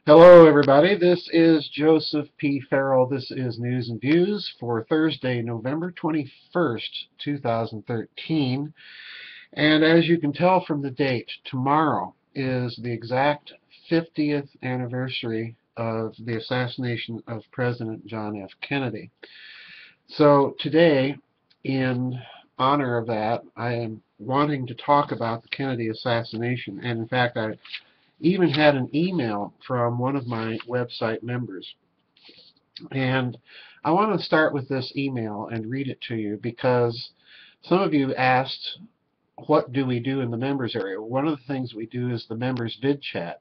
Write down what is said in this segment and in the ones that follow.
Hello, everybody. This is Joseph P. Farrell. This is News and Views for Thursday, November 21st, 2013. And as you can tell from the date, tomorrow is the exact 50th anniversary of the assassination of President John F. Kennedy. So today, in honor of that, I am wanting to talk about the Kennedy assassination. And in fact, I even had an email from one of my website members. And I want to start with this email and read it to you because some of you asked, what do we do in the members area? One of the things we do is the members vid chat.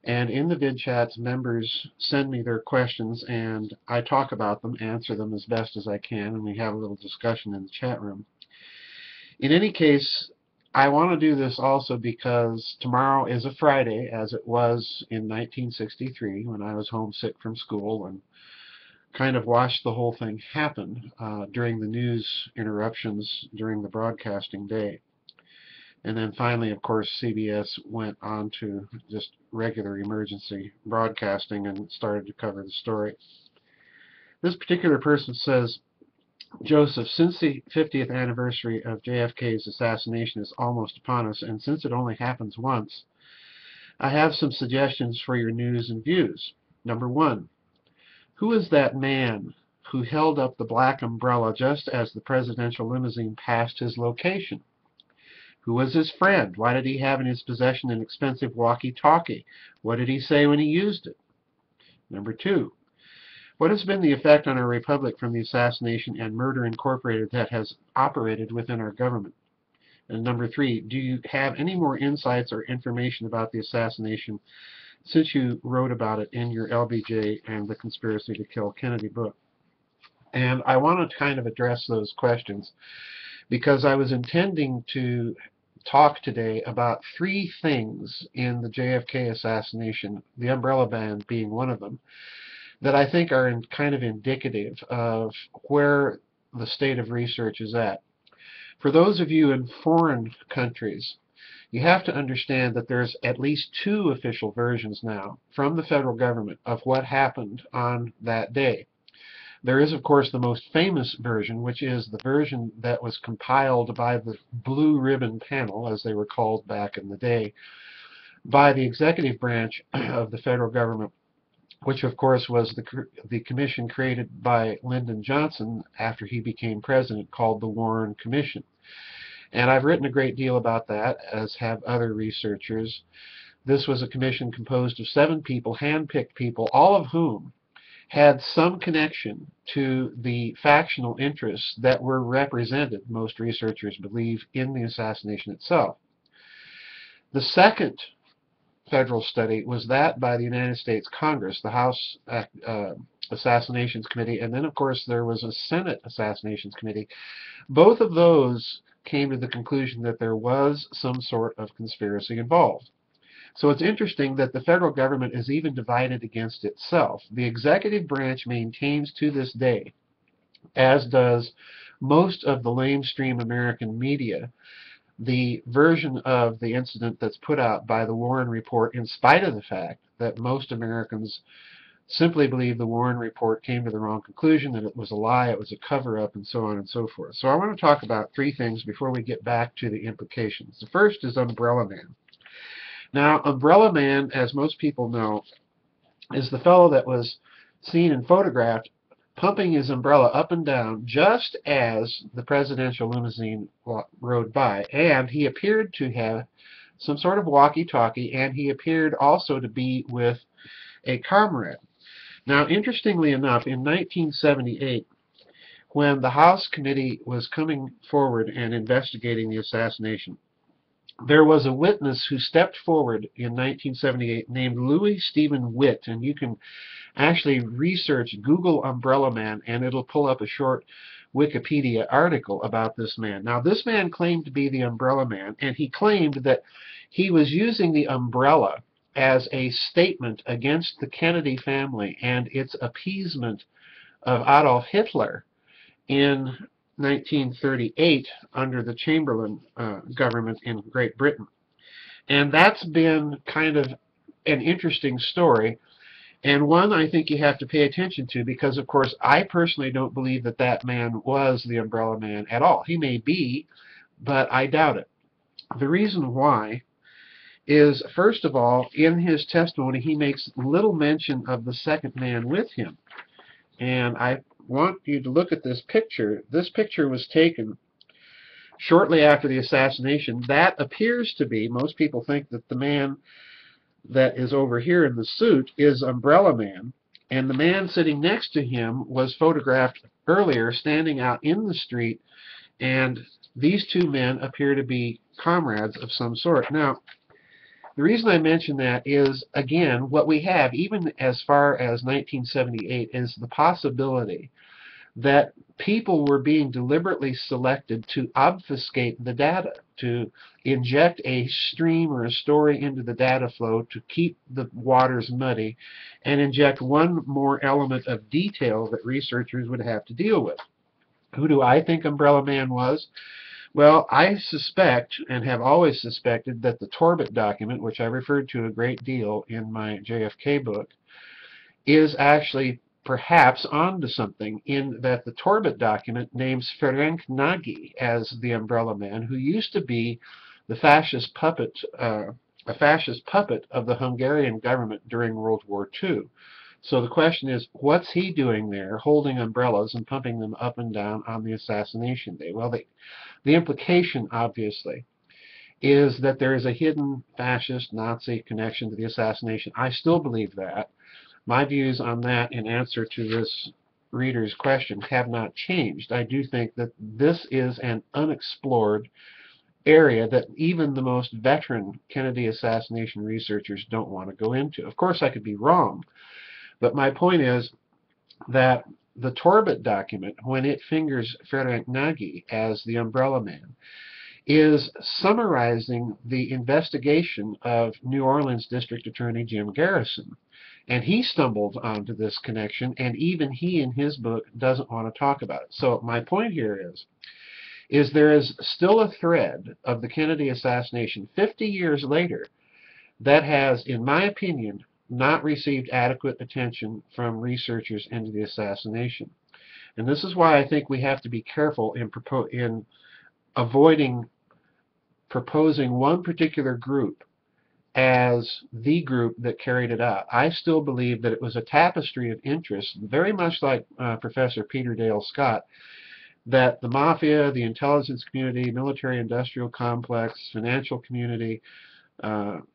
And in the vid chats, members send me their questions and I talk about them, answer them as best as I can, and we have a little discussion in the chat room. In any case, I want to do this also because tomorrow is a Friday, as it was in 1963 when I was homesick from school and kind of watched the whole thing happen during the news interruptions during the broadcasting day. And then finally, of course, CBS went on to just regular emergency broadcasting and started to cover the story. This particular person says, Joseph, since the 50th anniversary of JFK's assassination is almost upon us, and since it only happens once, I have some suggestions for your news and views. Number one, who is that man who held up the black umbrella just as the presidential limousine passed his location? Who was his friend? Why did he have in his possession an expensive walkie-talkie? What did he say when he used it? Number two, what has been the effect on our republic from the assassination and murder incorporated that has operated within our government? And number three, do you have any more insights or information about the assassination since you wrote about it in your LBJ and the Conspiracy to Kill Kennedy book? And I want to kind of address those questions because I was intending to talk today about three things in the JFK assassination, the umbrella ban being one of them, that I think are kind of indicative of where the state of research is at. For those of you in foreign countries, you have to understand that there's at least two official versions now from the federal government of what happened on that day. There is, of course, the most famous version, which is the version that was compiled by the Blue Ribbon Panel, as they were called back in the day, by the executive branch of the federal government, which, of course, was the commission created by Lyndon Johnson after he became president, called the Warren Commission. And I've written a great deal about that, as have other researchers. This was a commission composed of 7 people, hand-picked people, all of whom had some connection to the factional interests that were represented, most researchers believe, in the assassination itself. The second federal study was that by the United States Congress, the House Assassinations Committee, and then, of course, there was a Senate Assassinations Committee. Both of those came to the conclusion that there was some sort of conspiracy involved. So it's interesting that the federal government is even divided against itself. The executive branch maintains to this day, as does most of the lamestream American media, the version of the incident that's put out by the Warren Report, in spite of the fact that most Americans simply believe the Warren Report came to the wrong conclusion, that it was a lie, it was a cover-up, and so on and so forth. So I want to talk about three things before we get back to the implications. The first is Umbrella Man. Now, Umbrella Man, as most people know, is the fellow that was seen and photographed pumping his umbrella up and down just as the presidential limousine rode by. And he appeared to have some sort of walkie-talkie, and he appeared also to be with a comrade. Now, interestingly enough, in 1978, when the House committee was coming forward and investigating the assassination, there was a witness who stepped forward in 1978 named Louis Stephen Witt, and you can actually research Google Umbrella Man and it'll pull up a short Wikipedia article about this man. Now, this man claimed to be the Umbrella Man, and he claimed that he was using the umbrella as a statement against the Kennedy family and its appeasement of Adolf Hitler in 1938 under the Chamberlain government in Great Britain. And that's been kind of an interesting story, and one I think you have to pay attention to, because, of course, I personally don't believe that that man was the Umbrella Man at all. He may be, but I doubt it. The reason why is, first of all, in his testimony, he makes little mention of the second man with him. And I want you to look at this picture. This picture was taken shortly after the assassination. That appears to be, most people think that the man that is over here in the suit is Umbrella Man, and the man sitting next to him was photographed earlier standing out in the street, and these two men appear to be comrades of some sort. Now, the reason I mention that is, again, what we have, even as far as 1978, is the possibility that people were being deliberately selected to obfuscate the data, to inject a stream or a story into the data flow to keep the waters muddy, and inject one more element of detail that researchers would have to deal with. Who do I think Umbrella Man was? Well, I suspect, and have always suspected, that the Torbit document, which I referred to a great deal in my JFK book, is actually perhaps onto something, in that the Torbit document names Ferenc Nagy as the Umbrella Man, who used to be the fascist puppet, a fascist puppet of the Hungarian government during World War II. So the question is, what's he doing there, holding umbrellas and pumping them up and down on the assassination day? Well, the implication, obviously, is that there is a hidden fascist Nazi connection to the assassination. I still believe that. My views on that, in answer to this reader's question, have not changed. I do think that this is an unexplored area that even the most veteran Kennedy assassination researchers don't want to go into. Of course, I could be wrong, but my point is that the Torbit document, when it fingers Ferenc Nagy as the Umbrella Man, is summarizing the investigation of New Orleans District Attorney Jim Garrison. And he stumbled onto this connection, and even he in his book doesn't want to talk about it. So my point here is there is still a thread of the Kennedy assassination 50 years later that has, in my opinion, not received adequate attention from researchers into the assassination. And this is why I think we have to be careful in avoiding proposing one particular group as the group that carried it out. I still believe that it was a tapestry of interests, very much like Professor Peter Dale Scott, that the mafia, the intelligence community, military-industrial complex, financial community,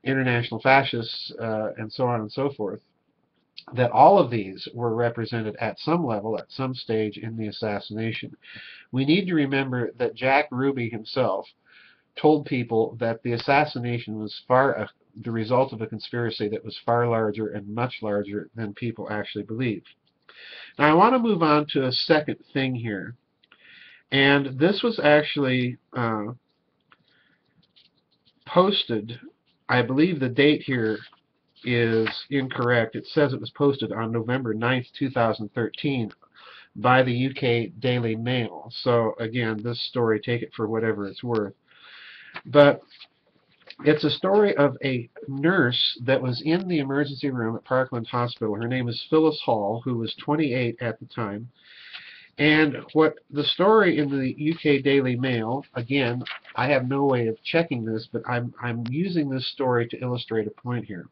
international fascists, and so on and so forth, that all of these were represented at some level, at some stage in the assassination. We need to remember that Jack Ruby himself told people that the assassination was the result of a conspiracy that was far larger and much larger than people actually believed. Now, I want to move on to a second thing here. And this was actually posted, I believe the date here is incorrect. It says it was posted on November 9th, 2013 by the UK Daily Mail. So again, this story, take it for whatever it's worth. But it's a story of a nurse that was in the emergency room at Parkland Hospital. Her name is Phyllis Hall, who was 28 at the time. And what the story in the UK Daily Mail, again, I have no way of checking this, but I'm using this story to illustrate a point here.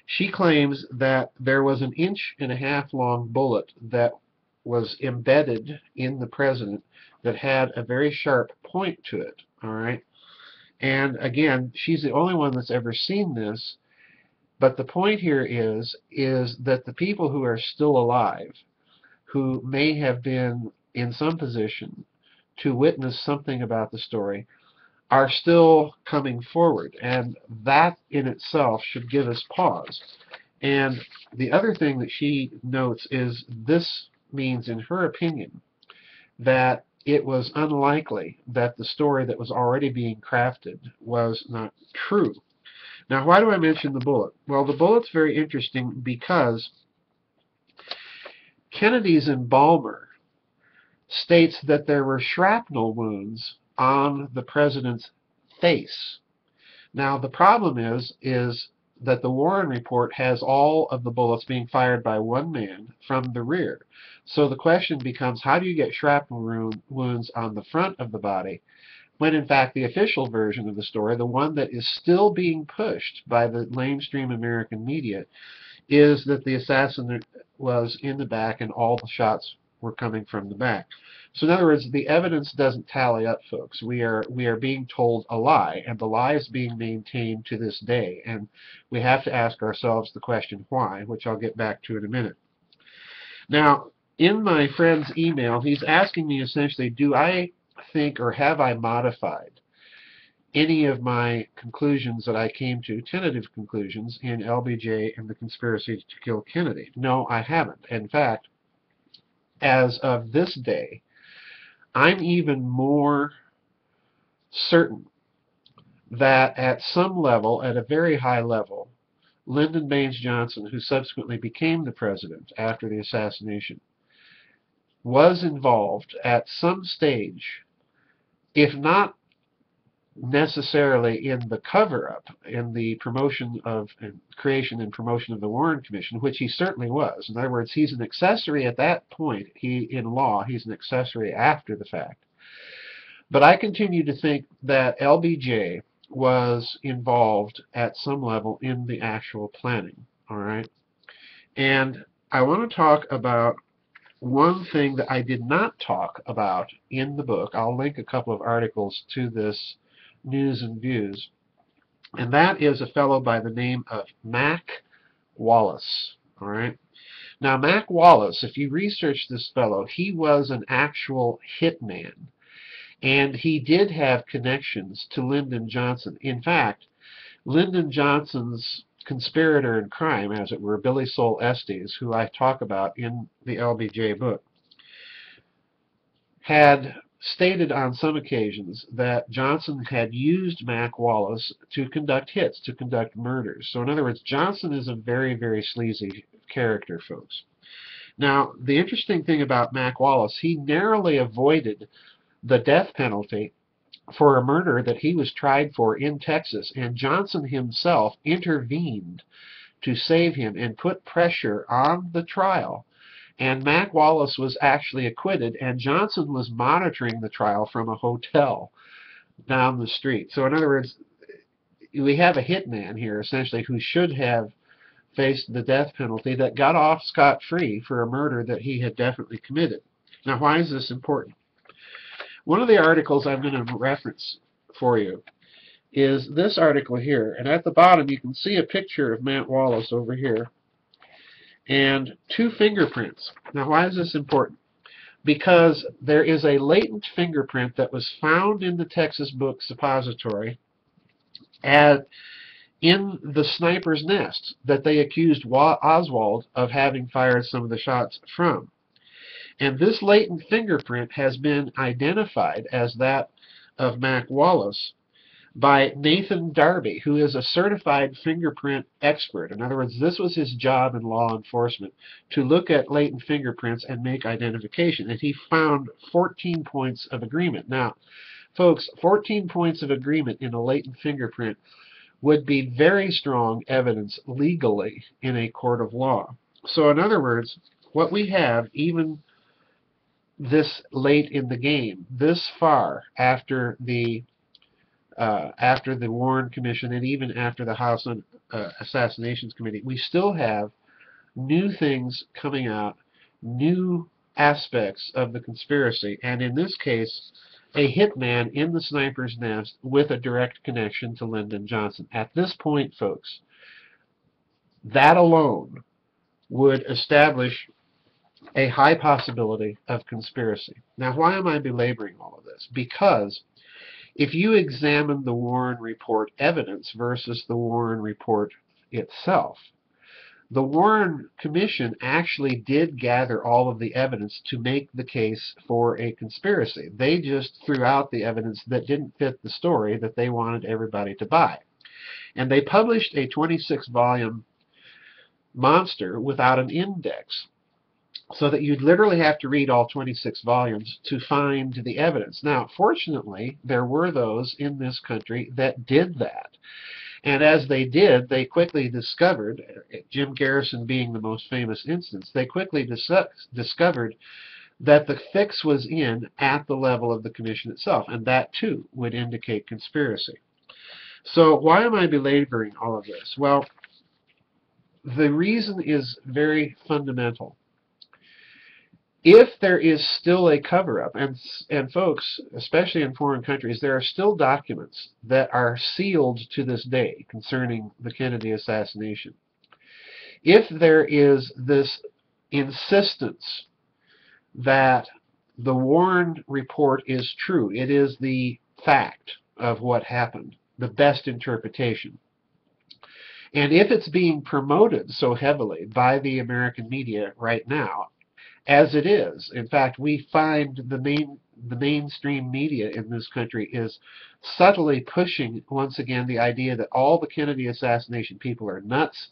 She claims that there was an 1.5-inch long bullet that was embedded in the president that had a very sharp point to it, all right? And again, she's the only one that's ever seen this, but the point here is that the people who are still alive, who may have been in some position to witness something about the story, are still coming forward, and that in itself should give us pause. And the other thing that she notes is this means, in her opinion, that it was unlikely that the story that was already being crafted was not true. Now, why do I mention the bullet? Well, the bullet's very interesting because Kennedy's embalmer states that there were shrapnel wounds on the president's face. Now, the problem is that the Warren report has all of the bullets being fired by one man from the rear. So the question becomes, how do you get shrapnel wounds on the front of the body, when in fact the official version of the story, the one that is still being pushed by the mainstream American media, is that the assassin was in the back and all the shots were coming from the back. So in other words, the evidence doesn't tally up, folks. We are being told a lie, and the lie is being maintained to this day. And we have to ask ourselves the question why, which I'll get back to in a minute. Now, in my friend's email, he's asking me essentially, do I think or have I modified any of my conclusions that I came to, tentative conclusions, in LBJ and the conspiracy to kill Kennedy? No, I haven't. In fact, as of this day, I'm even more certain that at some level, at a very high level, Lyndon Baines Johnson, who subsequently became the president after the assassination, was involved at some stage, if not necessarily in the cover-up, in the promotion of and creation and promotion of the Warren Commission, which he certainly was. In other words, he's an accessory at that point. In law, he's an accessory after the fact. But I continue to think that LBJ was involved at some level in the actual planning. All right? And I want to talk about one thing that I did not talk about in the book. I'll link a couple of articles to this News and Views, and that is a fellow by the name of Mac Wallace. All right. Now, Mac Wallace, if you research this fellow, he was an actual hitman, and he did have connections to Lyndon Johnson. In fact, Lyndon Johnson's conspirator in crime, as it were, Billy Sol Estes, who I talk about in the LBJ book, had stated on some occasions that Johnson had used Mac Wallace to conduct hits, to conduct murders. So in other words, Johnson is a very, very sleazy character, folks. Now, the interesting thing about Mac Wallace, he narrowly avoided the death penalty for a murder that he was tried for in Texas, and Johnson himself intervened to save him and put pressure on the trial. And Mac Wallace was actually acquitted, and Johnson was monitoring the trial from a hotel down the street. So in other words, we have a hitman here, essentially, who should have faced the death penalty that got off scot-free for a murder that he had definitely committed. Now, why is this important? One of the articles I'm going to reference for you is this article here. And at the bottom, you can see a picture of Mac Wallace over here and two fingerprints. Now, why is this important? Because there is a latent fingerprint that was found in the Texas book suppository in the sniper's nest that they accused Oswald of having fired some of the shots from. And this latent fingerprint has been identified as that of Mac Wallace by Nathan Darby, who is a certified fingerprint expert. In other words, this was his job in law enforcement, to look at latent fingerprints and make identification. And he found 14 points of agreement. Now, folks, 14 points of agreement in a latent fingerprint would be very strong evidence legally in a court of law. So in other words, what we have, even this late in the game, this far after the Warren Commission and even after the House Assassinations Committee, we still have new things coming out, new aspects of the conspiracy, and in this case, a hitman in the sniper's nest with a direct connection to Lyndon Johnson. At this point, folks, that alone would establish a high possibility of conspiracy. Now, why am I belaboring all of this? Because if you examine the Warren Report evidence versus the Warren Report itself, the Warren Commission actually did gather all of the evidence to make the case for a conspiracy. They just threw out the evidence that didn't fit the story that they wanted everybody to buy. And they published a 26-volume monster without an index, so that you'd literally have to read all 26 volumes to find the evidence. Now, fortunately, there were those in this country that did that. And as they did, they quickly discovered, Jim Garrison being the most famous instance, they quickly discovered that the fix was in at the level of the commission itself, and that too would indicate conspiracy. So why am I belaboring all of this? Well, the reason is very fundamental. If there is still a cover-up, and folks, especially in foreign countries, there are still documents that are sealed to this day concerning the Kennedy assassination. If there is this insistence that the Warren report is true, it is the fact of what happened, the best interpretation. And if it's being promoted so heavily by the American media right now, as it is, in fact, we find the mainstream media in this country is subtly pushing, once again, the idea that all the Kennedy assassination people are nuts.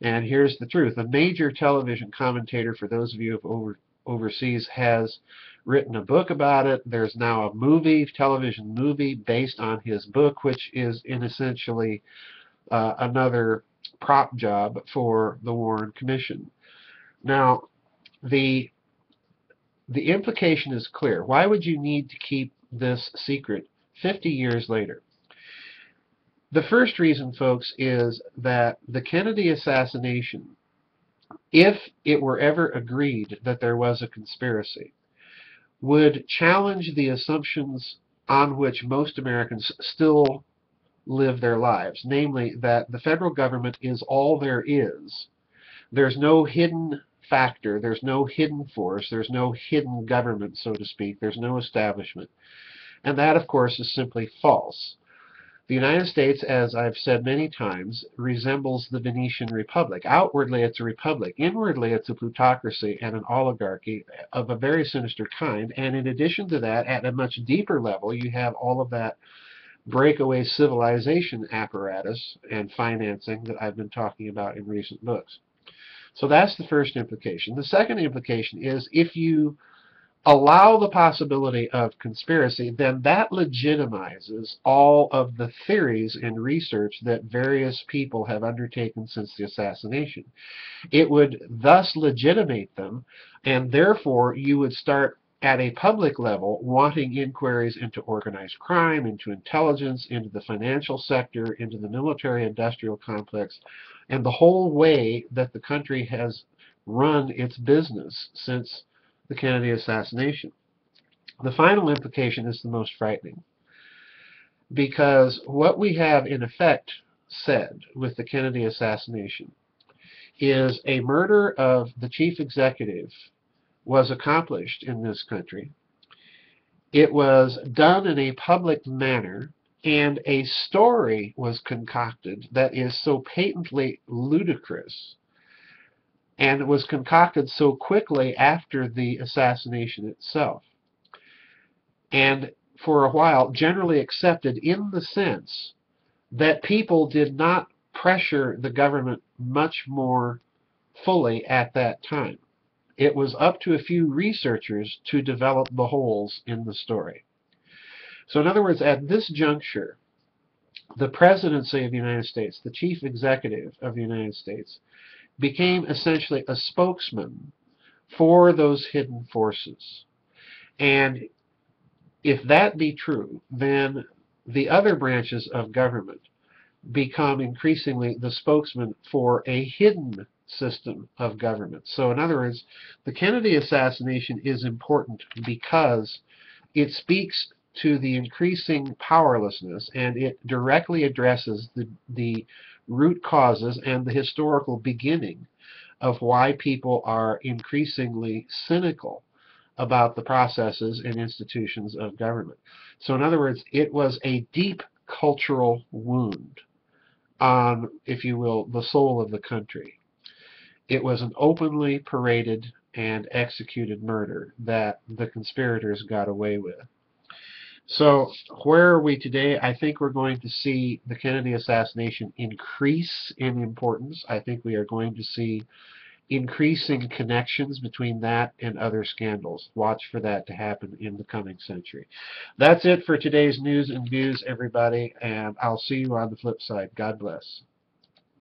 And here's the truth. A major television commentator, for those of you who overseas, has written a book about it. There's now a television movie based on his book, which is essentially another prop job for the Warren Commission. Now, the implication is clear. Why would you need to keep this secret 50 years later? The first reason, folks, is that the Kennedy assassination, if it were ever agreed that there was a conspiracy, would challenge the assumptions on which most Americans still live their lives, namely that the federal government is all there is. There's no hidden factor, there's no hidden force, there's no hidden government, so to speak, there's no establishment. And that, of course, is simply false. The United States, as I've said many times, resembles the Venetian Republic. Outwardly, it's a republic. Inwardly, it's a plutocracy and an oligarchy of a very sinister kind. And in addition to that, at a much deeper level, you have all of that breakaway civilization apparatus and financing that I've been talking about in recent books. So that's the first implication. The second implication is if you allow the possibility of conspiracy, then that legitimizes all of the theories and research that various people have undertaken since the assassination. It would thus legitimate them, and therefore you would start at a public level wanting inquiries into organized crime, into intelligence, into the financial sector, into the military-industrial complex, and the whole way that the country has run its business since the Kennedy assassination. The final implication is the most frightening, because what we have in effect said with the Kennedy assassination is a murder of the chief executive was accomplished in this country. It was done in a public manner, and a story was concocted that is so patently ludicrous, and it was concocted so quickly after the assassination itself, and for a while generally accepted in the sense that people did not pressure the government much more fully at that time. It was up to a few researchers to develop the holes in the story. So in other words, at this juncture, the presidency of the United States, the chief executive of the United States, became essentially a spokesman for those hidden forces. And if that be true, then the other branches of government become increasingly the spokesman for a hidden system of government. So in other words, the Kennedy assassination is important because it speaks to the increasing powerlessness, and it directly addresses the root causes and the historical beginning of why people are increasingly cynical about the processes and institutions of government. So in other words, it was a deep cultural wound on, if you will, the soul of the country. It was an openly paraded and executed murder that the conspirators got away with. So where are we today? I think we're going to see the Kennedy assassination increase in importance. I think we are going to see increasing connections between that and other scandals. Watch for that to happen in the coming century. That's it for today's news and views, everybody, and I'll see you on the flip side. God bless.